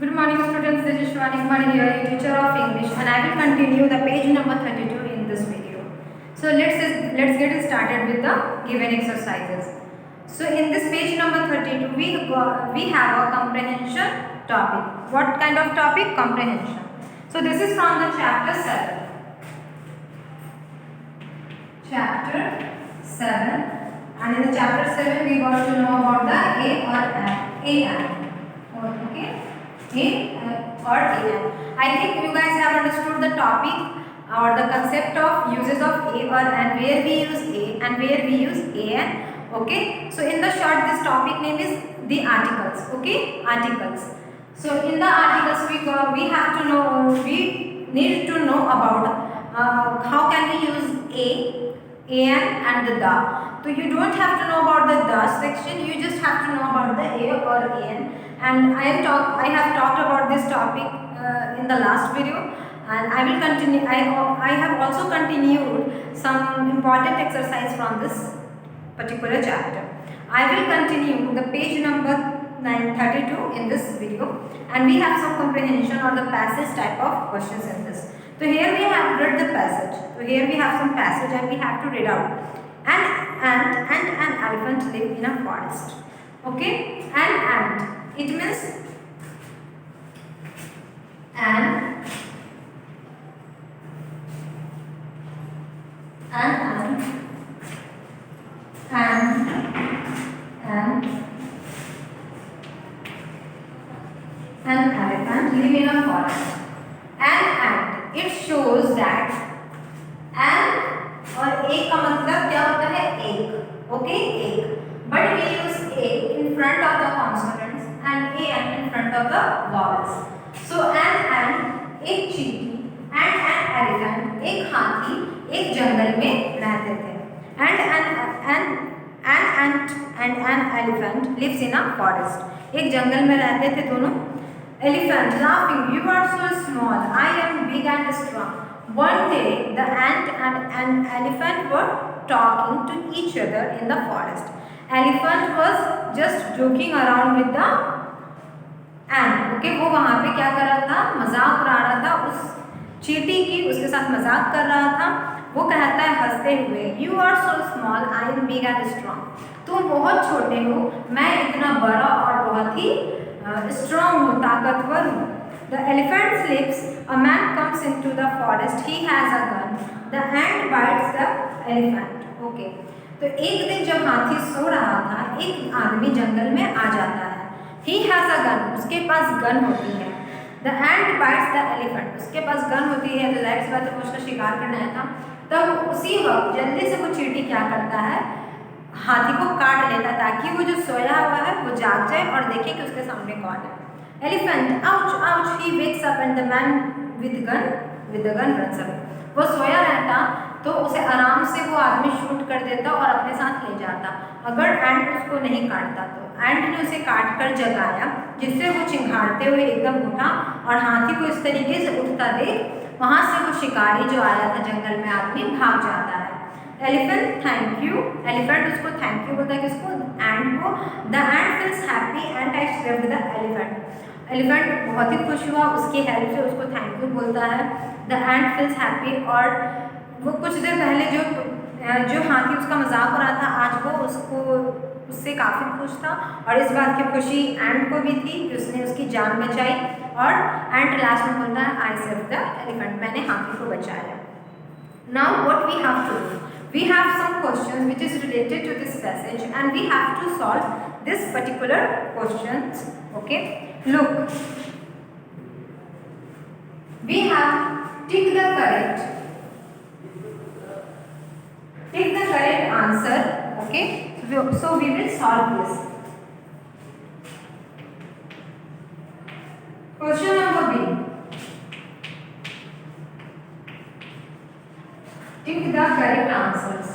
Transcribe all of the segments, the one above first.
Good morning students, this is Shivani Kumar here, your teacher of English, and I will continue the page number 32 in this video. So let's get started with the given exercises. So in this page number 32 we have a comprehension topic. What kind of topic? Comprehension. So this is from the chapter 7. Chapter 7, and in the chapter 7 we got to know about the A or and. Okay. A or an. I think you guys have understood the topic or the concept of uses of a or and, where we use a and where we use an. Okay. So in the short, this topic name is the articles. Okay, articles. So in the articles we have to know, we need to know about how can we use and the the. So you don't have to know about the section, you just have to know about the a or an. And I have talked about this topic in the last video, and I will continue. I have also continued some important exercise from this particular chapter. I will continue the page number 932 in this video, and we have some comprehension or the passage type of questions in this. So here we have read the passage. So here we have some passage and we have to read out. An ant and an elephant live in a forest. Okay, an ant. It means an ant and an elephant live in a forest. An ant. It shows that an और एक का मतलब क्या होता है? एक. Okay, एक. But we use a in front of the consonants and an in front of the vowels. So an ant, एक चींटी, and an elephant, एक हाथी, एक जंगल में रहते थे. And an ant and an elephant lives in a forest. एक जंगल में रहते थे दोनों. Elephant laughing, you are so small, I am big and strong. One day, the ant and an elephant were talking to each other in the forest. Elephant was just joking around with the ant. Okay, वो वहाँ पे क्या कर रहा था? मजाक उड़ा रहा था उस चींटी की, उसके साथ मजाक कर रहा था. वो कहता है हंसते हुए, You are so small, I am big and strong. तुम बहुत छोटे हो, मैं इतना बड़ा और बहुत ही strong हूँ, ताकतवर हूँ. The elephant sleeps. A man comes into the forest. He has a gun. The ant bites the elephant. Okay. तो एक दिन जब हाथी सो रहा था, एक आदमी जंगल में आ जाता है. He has a gun. उसके पास गन होती है. The ant bites the elephant. उसके पास गन होती है, तो जाहिर सी बात है उसका शिकार करना था. तब उसी वक्त जल्दी से वो चींटी क्या करता है? हाथी को काट लेता ताकि वो जो सोया हुआ है वो जाग जाए और देखे कि उसके सामने कौन है. Elephant, ouch, ouch, he wakes up and the man with the gun runs away. वो सोया रहता तो उसे आराम से वो आदमी शूट कर देता और अपने साथ ले जाता. अगर एंट उसको नहीं काटता तो एंट ने उसे काट कर जगाया, जिससे वो चिंघाड़ते हुए एकदम उठा और हाथी को इस तरीके से उठता देख वहाँ से वो शिकारी जो आया था जंगल में आदमी भाग जाता है. Elephant thank you. एलिफेंट उसको थैंक यू बोलता है किसको? एंट को. The ant feels happy and I saved the elephant. Elephant बहुत ही खुश हुआ, उसकी हेल्प से उसको थैंक यू बोलता है. The ant feels happy. और वो कुछ देर पहले जो हाथी उसका मजाक हो रहा था, आज वो उससे काफ़ी खुश था और इस बात की खुशी एंट को भी थी कि उसने उसकी जान बचाई. और एंट लास्ट में बोलता है आई सेव्ड द एलिफेंट, मैंने हाथी को बचाया. Now what we have to do? We have some questions which is related to this passage and we have to solve this particular questions. Okay, look, we have tick the correct answer. Okay, so we will solve this. Question number B. Tick the correct answers.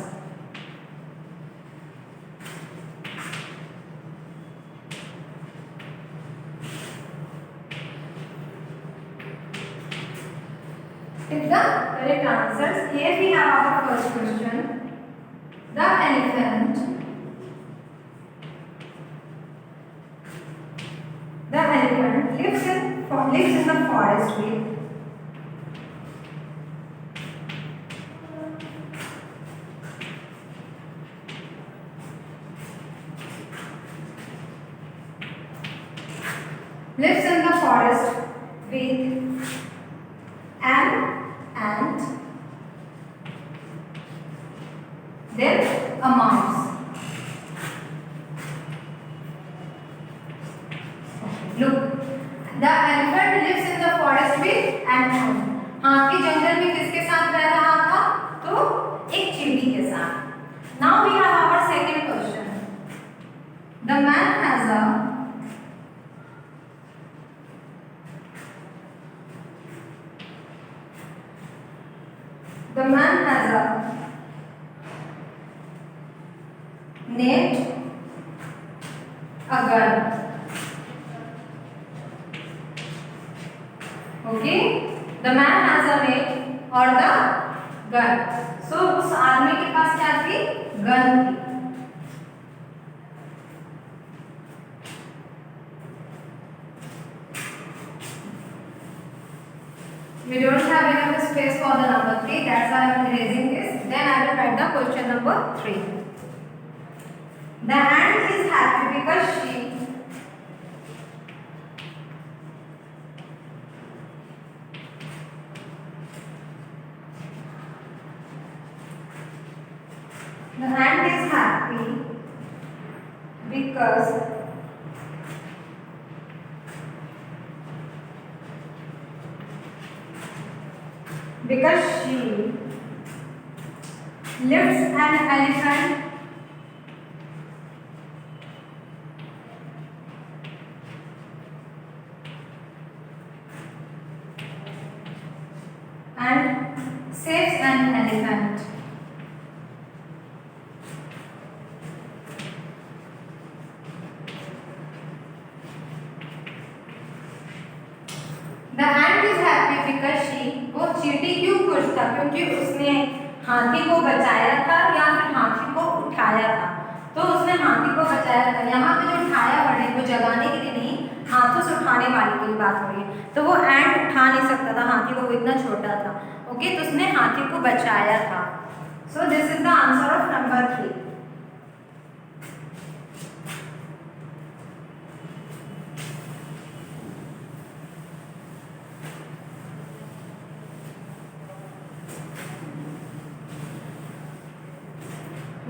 Tick the correct answers. Here we have our first question. The elephant lives in forest with lives in the forest with an ant, then a mouse. Look, the elephant lives in the forest with an ant. हाथी जंगल में किसके साथ रह रहा था? तो एक चींटी के साथ. Now we have our second question. The man has a net, a gun. Okay, the man has a net or the gun. So उस आदमी के पास क्या थी? गन थी. We don't have enough space for the number 3. That's why I am erasing this. Then I will write the question number 3. The ant is happy because she because she lifts an elephant and saves an elephant. The ant is happy because she वो चींटी क्यों खुश था? क्योंकि उसने हाथी को बचाया था या फिर हाथी को उठाया था. तो उसने हाथी को बचाया था. यहाँ पे जो उठाया वर्ड है वो जगाने के लिए नहीं, हाथों से उठाने वाले की बात हो रही है. तो वो एंट उठा नहीं सकता था हाथी को, वो इतना छोटा था. ओके, तो उसने हाथी को बचाया था. So this is the answer of number 3.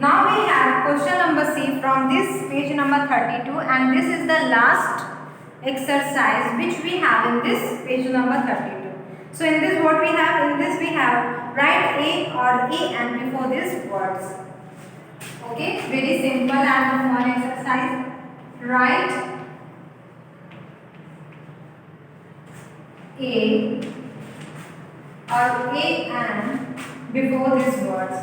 Now we have question number C from this page number 32, and this is the last exercise which we have in this page number 32. So in this what we have? In this we have write A or A and before these words. Okay, very simple and one exercise. Write A or A and before these words.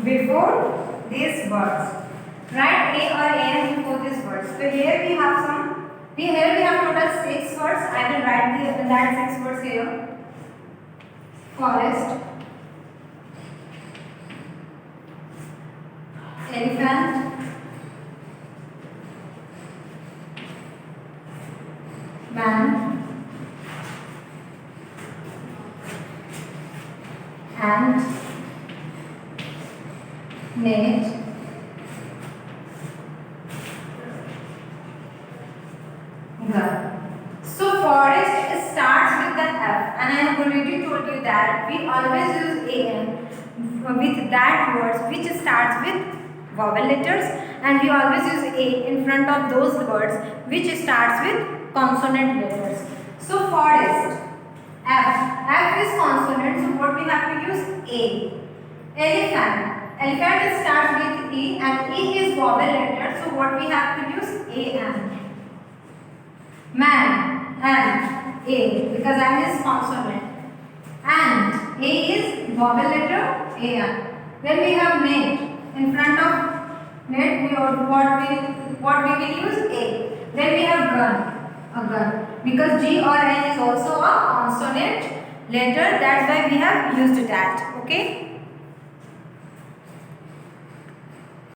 Before these words, write A or An before these words. So here we have total 6 words. I will write that 6 words here. Forest, elephant, man, ant, net, gun. So forest starts with the F, and I have already told you that we always use an with that words which starts with vowel letters, and we always use a in front of those words which starts with consonant letters. So forest, F is consonant, so what we have to use? A. Elephant starts with E, and E is vowel letter, so what we have to use? A and. Man, and A, because M is consonant, and A is vowel letter, A and. Then we have net. In front of net, what we will use? A. Then we have gun, a gun, because G or N is also a consonant letter, that's why we have used that. Okay.